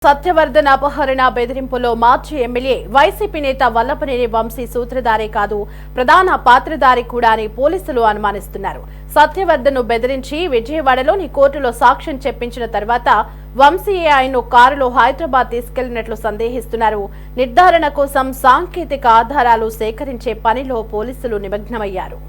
సత్యవర్ధన్ అపహరణ బెదిరింపులో మాజీ MLA YCP నేత వల్లభనేని వంశీ సూత్రధారే కాదు, ప్రధాన పాత్రధారి కూడా అని పోలీసులు అనుమానిస్తున్నారు. సత్యవర్ధన్ ను బెదిరించి విజయవాడలోని కోర్టులో సాక్ష్యం చెప్పించిన తర్వాత వంశీయే ఆయన్ను కారులో హైదరాబాద్ తీసుకెళ్లినట్లు సందేహిస్తున్నారు. నిర్ధారణ కోసం సాంకేతిక ఆధారాలు సేకరించే పనిలో పోలీసులు నిమగ్నమయ్యారు.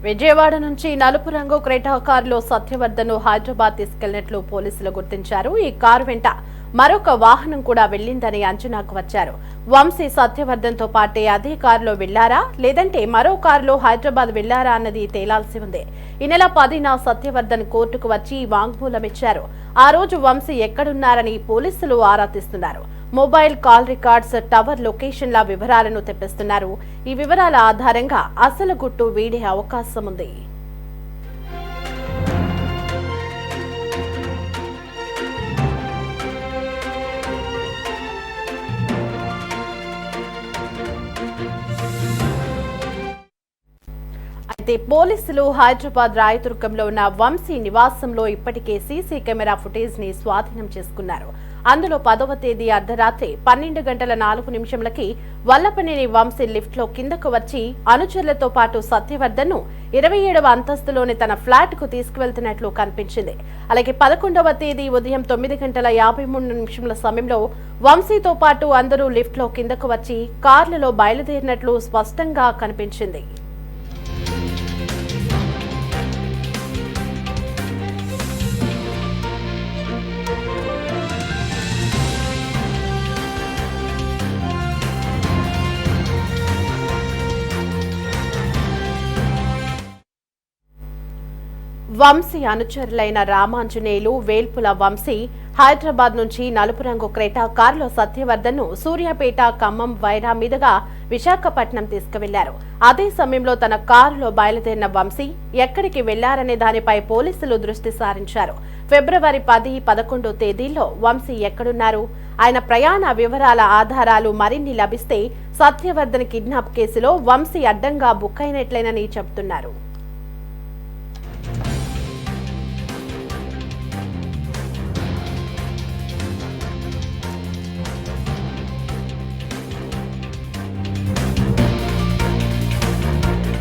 విజయవాడ నుంచి నలుపు రంగు క్రెటా కారులో సత్యవర్ధన్ ను హైదరాబాద్ తీసుకెళ్లినట్లు పోలీసులు గుర్తించారు. ఈ కారు వెంట మరొక వాహనం కూడా వెళ్లిందని అంచనాకు వచ్చారు. వంశీ సత్యవర్ధన్ తో పాటే అదే కారులో వెళ్లారా లేదంటే మరో కారులో హైదరాబాద్ వెళ్లారా అన్నది తేలాల్సి ఉంది. ఈ నెల 10న సత్యవర్ధన్ కోర్టుకు వచ్చి వాంగ్మూలం ఇచ్చారు. ఆ రోజు వంశీ ఎక్కడున్నారని పోలీసులు ఆరా తీస్తున్నారు. మొబైల్ కాల్ రికార్డ్స్, టవర్ లొకేషన్ల వివరాలను తెప్పిస్తున్నారు. ఈ వివరాల ఆధారంగా అసలు గుట్టు వీడే అవకాశం ఉంది. అయితే పోలీసులు హైదరాబాద్ రాయదుర్గంలో ఉన్న వంశీ నివాసంలో ఇప్పటికే సీసీ కెమెరా ఫుటేజ్ ని స్వాధీనం చేసుకున్నారు. అందులో 10వ తేదీ అర్ధరాత్రి 12:04 వల్లభనేని వంశీ లిఫ్ట్ లో కిందకు వచ్చి అనుచరులతో పాటు సత్యవర్ధన్ ను 27వ అంతస్తులోని తన ఫ్లాట్ కు తీసుకువెళ్తున్నట్లు కనిపించింది. అలాగే 11వ తేదీ ఉదయం 9:53 సమయంలో వంశీతో పాటు అందరూ లిఫ్ట్ లో కిందకు వచ్చి కార్లలో బయలుదేరినట్లు స్పష్టంగా కనిపించింది. వంశీ అనుచరులైన రామాంజనేయులు, వేల్పుల వంశీ హైదరాబాద్ నుంచి నలుపు రంగు క్రెటా కారులో సత్యవర్ధన్ ను సూర్యాపేట, ఖమ్మం, వైరా మీదుగా విశాఖపట్నం తీసుకువెళ్లారు. అదే సమయంలో తన కారులో బయలుదేరిన వంశీ ఎక్కడికి వెళ్లారనే దానిపై పోలీసులు దృష్టి సారించారు. ఫిబ్రవరి 10, 11 తేదీల్లో వంశీ ఎక్కడున్నారు, ఆయన ప్రయాణ వివరాల ఆధారాలు మరిన్ని లభిస్తే సత్యవర్ధన్ కిడ్నాప్ కేసులో వంశీ అడ్డంగా బుక్ అయినట్లేనని చెబుతున్నారు.